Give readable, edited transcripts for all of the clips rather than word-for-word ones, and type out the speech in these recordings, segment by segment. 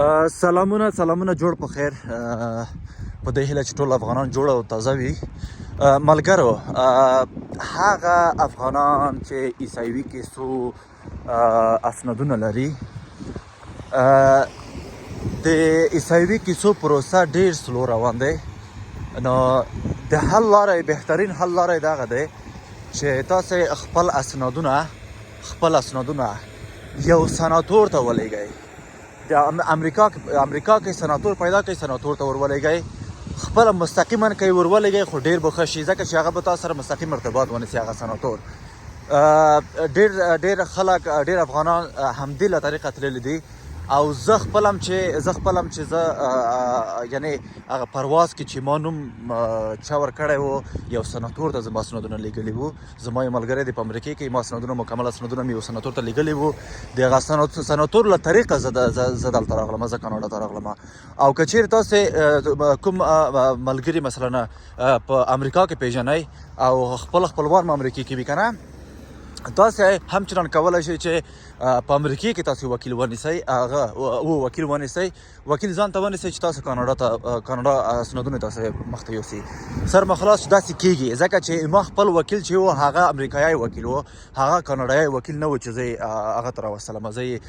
سلامونه جوړ په خیر په دې هیله چې ټول افغانان جوړ او تازه وي ملګرو هغه افغانان چې عیسوي کې څو اسنادونه لري د عیسوي کې څو پروسه ډیر سلو روان دی نو د حل لاره بهترین حل لاره دغه دی چې تاسو خپل اسنادونه یو سناتور ته ولېږئ د امریکا کې سناتور پیدا کوي سناتور ته ورولېږئ خپل مستقیما کوي ورولېږئ خو ډیر به ښه شي ځکه چې هغه به تاسو سره مستقیم ارتباط ونیسي هغه سناتور ډیر خلک ډیر افغانان همدې له طریقه تللي دي او زه خپلم چې زه یعنی هغه پرواز کې چې ما نوم چا ورکړی و یو سناتور ته زما اسنادونه لیږلي وو زما یو ملګری دی په امریکا کې ما اسنادونه مکمل اسنادونه مې یو سناتور ته لیږلي وو د هغه سناتور له طریقه زه دلته راغلم زه کاناډا ته راغلم او که چیرې تاسې کوم ملګري مثلا په امریکا کې پیژنئ او خپلوان م امریکا کې وي که نه تاسو همچنان کولای شئ چې په امریکا کې تاسو وکیل ونیسئ وکیل ځان ته ونیسئ چې تاسو کاناډا اسنادونه تاسو مخته یوسي سر مخلاص داسې کیږي ځکه چې ما خپل وکیل چې و هغه امریکایي وکیل و هغه کاناډایي وکیل نه و چې زه هغه ته راوستلم زه یې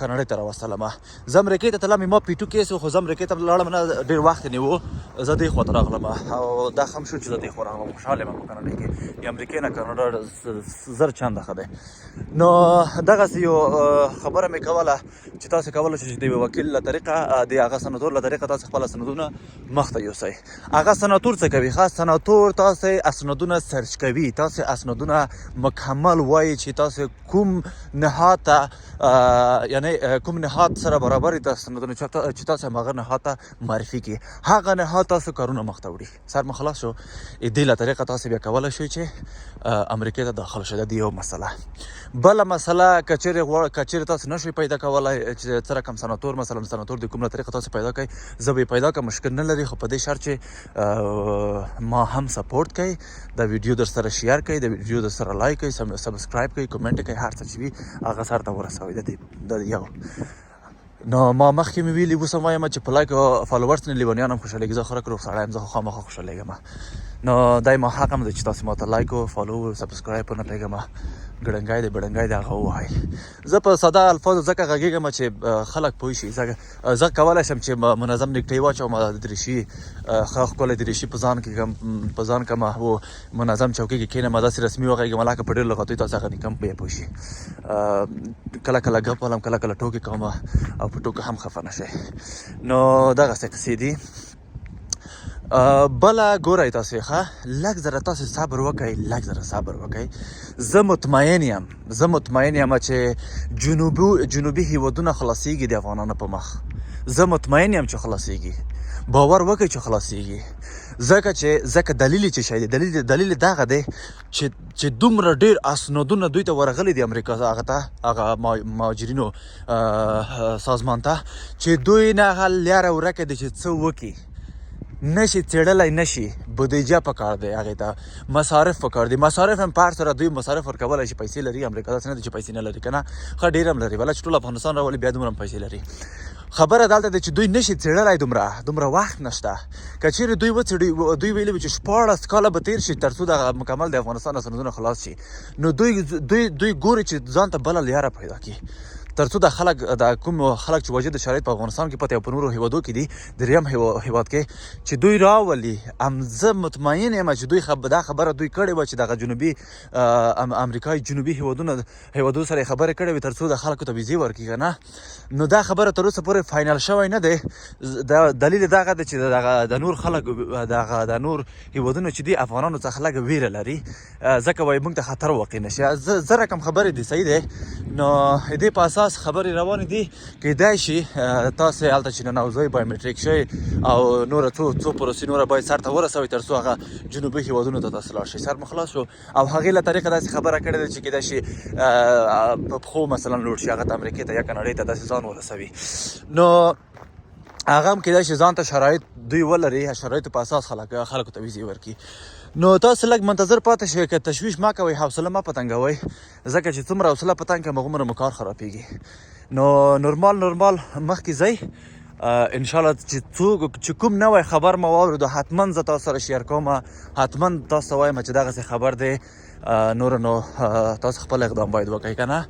کاناډا ته راوستلم زه امریکا ته تلم ما پی ټو کیس خو زه امریکا ته لاړم نه ډېر وخت نیو زه دې خوا ته راغلم او دا هم شو چې زه دې خوا راغلم خوشحاله یم په کاناډا کې د امریکا نه کاناډا زر چنده ښه دی نو دغسې یو خبره مې کوله چې تاسو کولی شئ چې د وکیل له طریقه د هغه سناتور له طریقه تاسو خپل اسنادونه مخته یوسئ هغه سناتور څه کوي خاص سناتور تاسو اسنادونه سرچ کوي تاسو اسنادونه مکمل وایي چې تاسو کوم نهاد ته یعنی کوم نهاد سره برابر دي اسنادونه چې تاسو هغه نهاد ته معرفي کړي هغه نهاد تاسو کارونه مخته وړي سر مخلاص شو دې له طریقه تاسو بیا کولی شئ چې امریکا ته داخل شئ د یو مسله بله مسله که چیرې تاسو نشئ پیدا کولی چې څه رقم سناتور مثلا سناتور د کوم له طریقه تاسو پیدا کوئ زه به یې پیدا کړم مشکل نه لري خو په دې شرط چې ما هم سپورټ کوئ دا ویډیو در سره شیر کوئ د ویډیو در سره لایک کوئ سبسکرایب کوئ کومنټ کوئ هر څه چې وي هغه سر ته ورسوئ د یو نو ما مخکې مې ویلي اوس هم وایم چې په لایک او فالوورز نه لیونیان هم خوشحالېږي زه خورک روغ سړی یم زه خو خامخا خوشحالېږم نو دا ما حق هم دی چې تاسو ماته لایک او فالو او سبسکرایب ونه کړئ ګړنګای دی بړنګای دی هغه ووایئ زه په ساده الفاظو ځکه غږېږم چې خلک پوه شي زه کولی شم چې منظم نږدې واچوم دریشي ښه ښکلی دریشي په ځان کړم او منظم چوکۍ کې کښېنم داسې رسمي وغږېږم لکه په ډېرو لغتیو تاسو هغه کم پوه شي کله کله ګپ ولم کله کله ټوکې کوم او په ټوکه هم خفه نه شئ نو دغسې قصې دي بله ګورئ تاسو ښه لږ ذره تاسو صبر وکئ زه مطمئن یم چې جنوبي هیوادونه خلاصیږي د افغانانو په مخ زه مطمئن یم چې خلاصیږي باور وکړئ چې خلاصیږي ځکه دلیل چې شی دی دلیل دغه دی چې دومره ډیر اسنادونه دوی ته ورغلي دي امریکا هغه مهاجرینو سازمان ته چې دوی نه هغه لاره ورکه دي چې څه وکړي نشي څېړلی نشي بودیجه پکار دی هغې ته مصارف پکار دي مصارف هم په هر سره دوی مصارف ورکولی شي پیسې لري امریکا داسې نه دی چې پیسې نه لري که نه ښه ډېر هم لري بله چې ټول افغانستان راولي بیا دومره هم پیسې لري خبره دلته ده چې دوی نشي څېړلی دومره وخت نشته که چیرې دوی وڅېړي دوی ویلي وي چې 14 کاله به تېر شي تر څو دغه مکمل د افغانستان اسنادونه خلاص شي نو دوی ګوري چې ځان ته بله لیاره پیدا کړي تر څو د کوم خلک چې واجد شرایط په افغانستان کې پته او په نورو هیوادو کې دي دریم هیواد کې چې دوی راولي زه مطمئن یم چې دوی دا خبره دوی کړې وه چې دغه جنوبي امریکایي جنوبي هیوادو سره یې خبرې کړې وي تر څو د خلکو ته ویزې ورکړي که نه نو دا خبره تر اوسه پورې فاینل شوی نه دی دلیل دغه دی چې د نور خلک د نور هیوادونو چې دي افغانانو څخه لږ ویره لري ځکه وایي موږ ته خطر واقع نه شي زه رقم خبرې دي صحیح دی نو دې په اساس خبرې روانې دي کیدای شي تاسو هلته چې ننوځئ بایومټریک شئ او نوره څو پروسې نوره باید سر ته ورسوئ تر څو هغه جنوبي هیوادونو ته تاسو لاړ شئ سر مو خلاص شو او هغې له طریقه داسې خبره کړې ده چې کیدای شي په پښو مثلا لوړ شي هغه ته امریکې ته یا کاناډې ته داسې ځان ورسوي نو هغه هم کیدای شي ځان ته شرایط دوی ولري شرایطو په اساس خلکو ته ویزې ورکړي نو تاسو لږ منتظر پاتې شئ که تشویش مه کوئ حوصله مه پتنګوئ ځکه چې څومره حوصله پتنګ کړم هغومره مو کار خرابېږي نو نورمال مخکې ځئ ان شاء الله چې کوم نوی خبر ما واورېدو حتما زه تاسو سره شیر کوم، حتما تاسو ته وایم چې دغسې خبر دی نور نو تاسو خپل اقدام باید وکړئ که نه.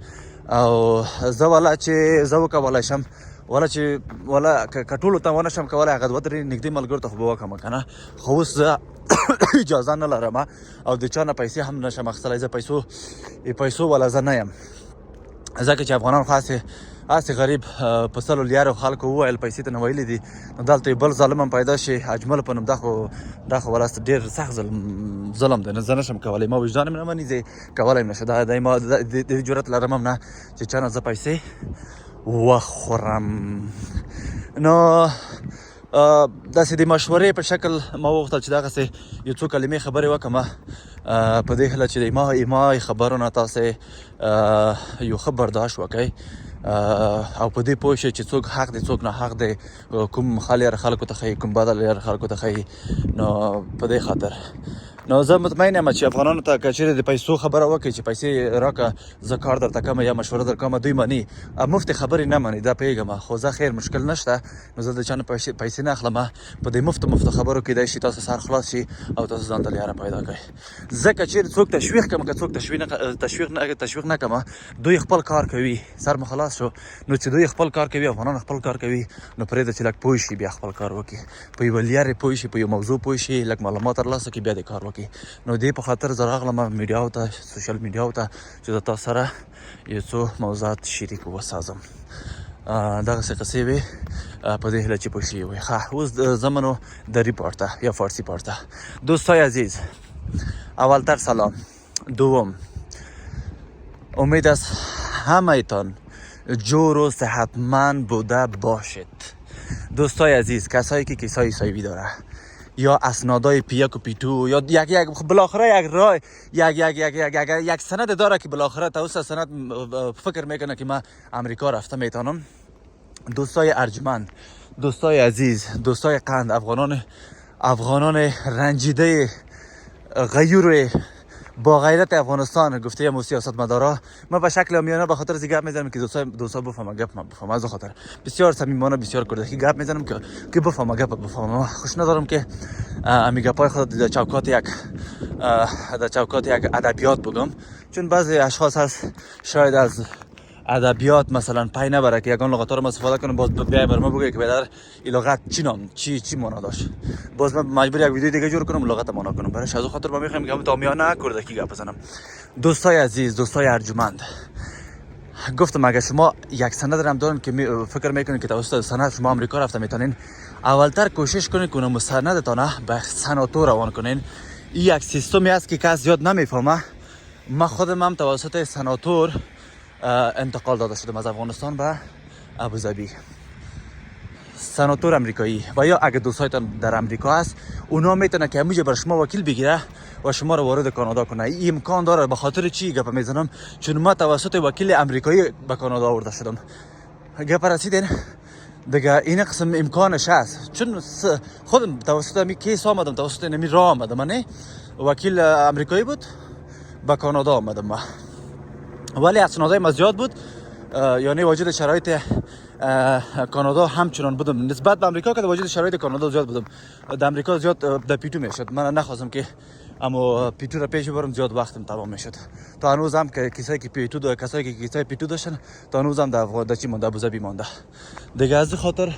او زه والا چې زه وکولی شم والا چې والا که ټولو ته ونه شم کولی هغه 2-3 نږدې ملګرو ته خو به وکړم که نه. خو اوس زه اجازه نه لرم او د چا نه پیسې هم نشم اخیستلی. زه پیسو والا زه نه یم، ځکه چې افغانان خو هسې غریب په سلو لیارو خلکو وویل پیسې ته نه ویلي دي، نو دلته بل ظالم هم پیدا شي اجمل په نوم. دا خو ولاسته ډېر سخت ظلم دی، زه نشم کولی، ما وجدان مې نه مني، زه کولی هم نشم. دا ما د جرأت لرم هم نه چې چا نه زه پیسې وخورم. نو داسې د مشورې په شکل ما وغوښتل چې دغسې یو څو کلمې خبرې وکړم په دې هیله چې د ما خبرونه تاسې یو ښه برداشت وکړئ او په دې پوه شئ چې څوک حق دی څوک نه حق دی، کوم خال یاره خلکو ته ښیي کوم بدل یاره خلکو ته ښیي. نو په دې خاطر نو زه مطمئن یم چې افغانانو ته که چېرې د پیسو خبره وکړي چې پیسې راکړه زه کار درته کوم یا مشوره در کوم، دوی مني، مفتې خبرې نه مني، دا پوهېږم. خو زه خیر مشکل نشته، نو زه د چا نه پیسې نه اخلم. په دې مفتو خبرو کیدای شي تاسو سر خلاص شي او تاسو ځان ته لیاره پیدا کړئ. زه که چېرې څوک تشویق کړم که څوک تشویق نه کړم، دوی خپل کار کوي، سر مو خلاص شو. نو چې دوی خپل کار کوي، افغانان خپل کار کوي، نو پرېږده چې لږ پوه شي، بیا خپل کار وکړي، په یوه لیارې پوه شي، په یو موضوع پوه شي، لږ معلومات ترلاسه کړي، بیا دې کار وکړي. نو دې په خاطر زه راغلم میډیاو ته، سوشل میډیاو ته، چې د تاسو سره یو څو موضوعات شریک وسازم. دغسې قصې وې په دې هیله چې پوه شوي وي. اوس زمانو دری پارت یا فارسی پارت. دوستای عزیز، اولتر سلام. دوم، امید است همه‌تان جور و صحتمند بوده باشید. دوستای عزیز، کسایی که کیسای سایبی داره یا اسنادای پیک و پیتو یا یک بالاخره یک راه یک سند داره که بالاخره توسط سند فکر میکنه که من امریکا رفته میتونم. دوستای ارجمند، دوستای عزیز، دوستای قند، افغانان رنجیده غیور با غیرت افغانستان، گفته مو سیاستمدارا، ما به شکل عامیانه به خاطر گپ میزنم که دوستا بفهمه گپ من بفهمم. از خاطر بسیار صمیمانه بسیار کردکی گپ میزنم که بفهمه گپ بفهمم. خوش ندارم که امی گپای خود در چوکات یک ادبیات بگم، چون بعضی اشخاص هست شاید از ادبیات مثلا پای نبره که یگان لغات رو استفاده کنم، باز بیای بر ما بگه که بدر این لغت چی نام چی معنا داشت، باز من مجبور یک ویدیو دیگه جور کنم لغت معنا کنم. برای از خاطر ما میخوایم که تامیانه کردکی گپ بزنم. دوستای عزیز، دوستای ارجمند، گفتم اگه شما یک سند هم دارین که فکر میکنین که توسط سند شما آمریکا رفته میتونین، اولتر کوشش کنین که اون سندتون به سناتور روان کنین. این یک سیستمی است که کس زیاد نمیفهمه. من خودم هم توسط سناتور انتقال داده شدم از افغانستان به ابوظبی، سناتور امریکایی. و یا اگه دوستایتان در امریکا هست، اونا میتونه که همونجا بر شما وکیل بگیره و شما رو وارد کانادا کنه. این امکان داره. به خاطر چی گپ میزنم؟ چون ما توسط وکیل امریکایی به کانادا آورده شدم. گپ رسیدین دیگه، این قسم امکانش هست. چون خودم توسط می کیس آمدم، توسط نمی راه آمدم، من وکیل امریکایی بود به کانادا آمدم ما. ولی اسنادای ما زیاد بود، یعنی واجد شرایط کانادا همچنان بودم نسبت به امریکا که واجد شرایط کانادا زیاد بودم. در امریکا زیاد در پیتو میشد، من نخواستم که اما پیتو را پیش برم، زیاد وقتم تمام میشد. تا هنوز هم که کسایی که پیتو داشتن، کسایی که کسای پیتو داشتن، تا هنوز هم در چی مونده، ابوظبی مونده. دیگه از خاطر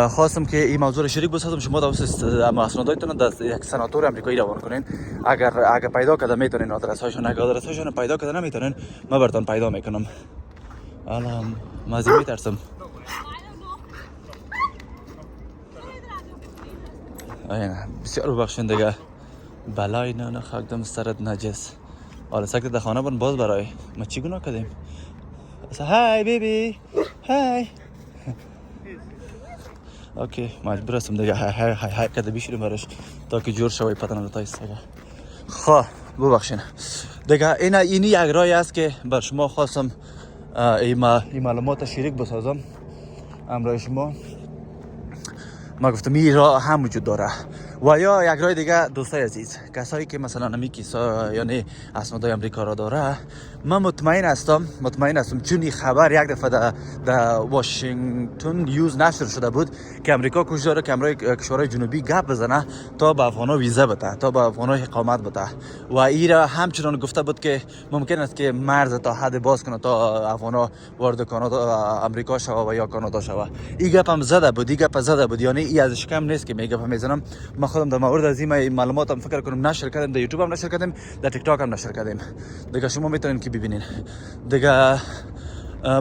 خواستم که این موضوع رو شریک بسازم. شما توسط اسناداتتون در یک سناتور امریکایی روان کنین. اگر پیدا کرده میتونین آدرس هاشون، اگر آدرس هاشون پیدا کرده نمیتونین، من براتون پیدا میکنم. الان مازی میترسم. اینا بسیار ببخشید دیگه، بلای نه خاکدم سرت نجس. حالا سکت در خانه بون باز برای ما چی گناه کردیم؟ های بیبی های. اوکی مجبور هستم دیگه های کده بیشتریم براش تا که جور شوی پتن رو تایست دیگه. خواه ببخشین دیگه. اینی یک راهی است که بر شما خواستم این معلومات شریک بسازم امرای شما. ما گفتم این راه هم وجود داره. و یا یک راه دیگه دوستای عزیز، کسایی که مثلا نمی کیسا یعنی اسنادای امریکا را داره، من مطمئن هستم چون این خبر یک دفعه در واشنگتن نیوز نشر شده بود که امریکا کوشش داره که کشورهای جنوبی گپ بزنه تا به افغانا ویزا بده، تا به افغانا اقامت بده و ایرا همچنان گفته بود که ممکن است که مرز تا حد باز کنه تا افغانا وارد کانادا امریکا شوه و یا کانادا شوه. این گپ هم زده بود یعنی این ازش کم نیست که میگم میزنم. ما خودم در مورد از این معلوماتم فکر کنم نشر کردیم، در یوتیوب هم نشر کردیم، در تیک تاک هم نشر کردیم. دیگه شما میتونین که ببینین. دیگه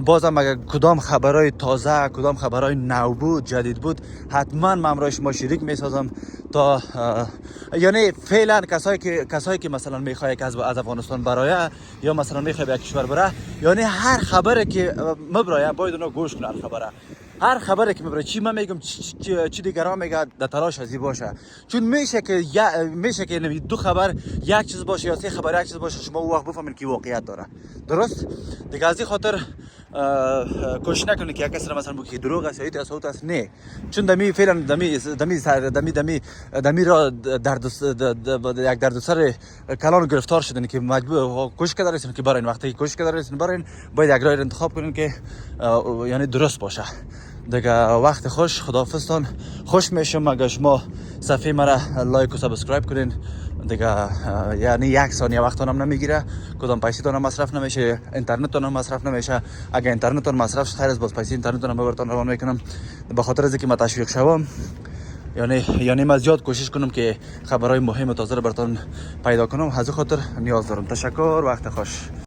بازم اگر کدام خبرهای تازه، کدام خبرهای نو بود، جدید بود، حتما من برای شما شریک میسازم تا یعنی فعلا کسایی که مثلا میخواد که از افغانستان برای یا مثلا میخواد به کشور بره، یعنی هر خبری که مبرای باید اونا گوش کنه. هر خبری که میبره چی من میگم چی دیگران میگه در تلاش ازی باشه، چون میشه که دو خبر یک چیز باشه یا سه خبر یک چیز باشه، شما اون وقت بفهمید که واقعیت داره. درست؟ دیگه از این خاطر کوشش نکنید که یک کسی مثلا بگه دروغ است یا ایت است است. نه، چون دمی فعلا دمی را یک دردسر کلان گرفتار شدن که مجبور کوشش کردن که برای وقتی کوشش کردن برای باید یک راه انتخاب کنین که یعنی درست باشه. دیگه وقت خوش، خداحافظتان. خوش میشم اگر شما صفحه مرا لایک و سابسکرایب کنین. دیگه یعنی یک ثانیه وقتتون هم نمیگیره، کدام پیسیتون هم مصرف نمیشه، اینترنتتون هم مصرف نمیشه. اگر اینترنتتون مصرف خیر است، باز پیسه اینترنتتون هم براتون روان میکنم به خاطر از اینکه من تشویق شوم. یعنی من زیاد کوشش کنم که خبرهای مهم و تازه رو براتون پیدا کنم. از خاطر نیاز دارم. تشکر، وقت خوش.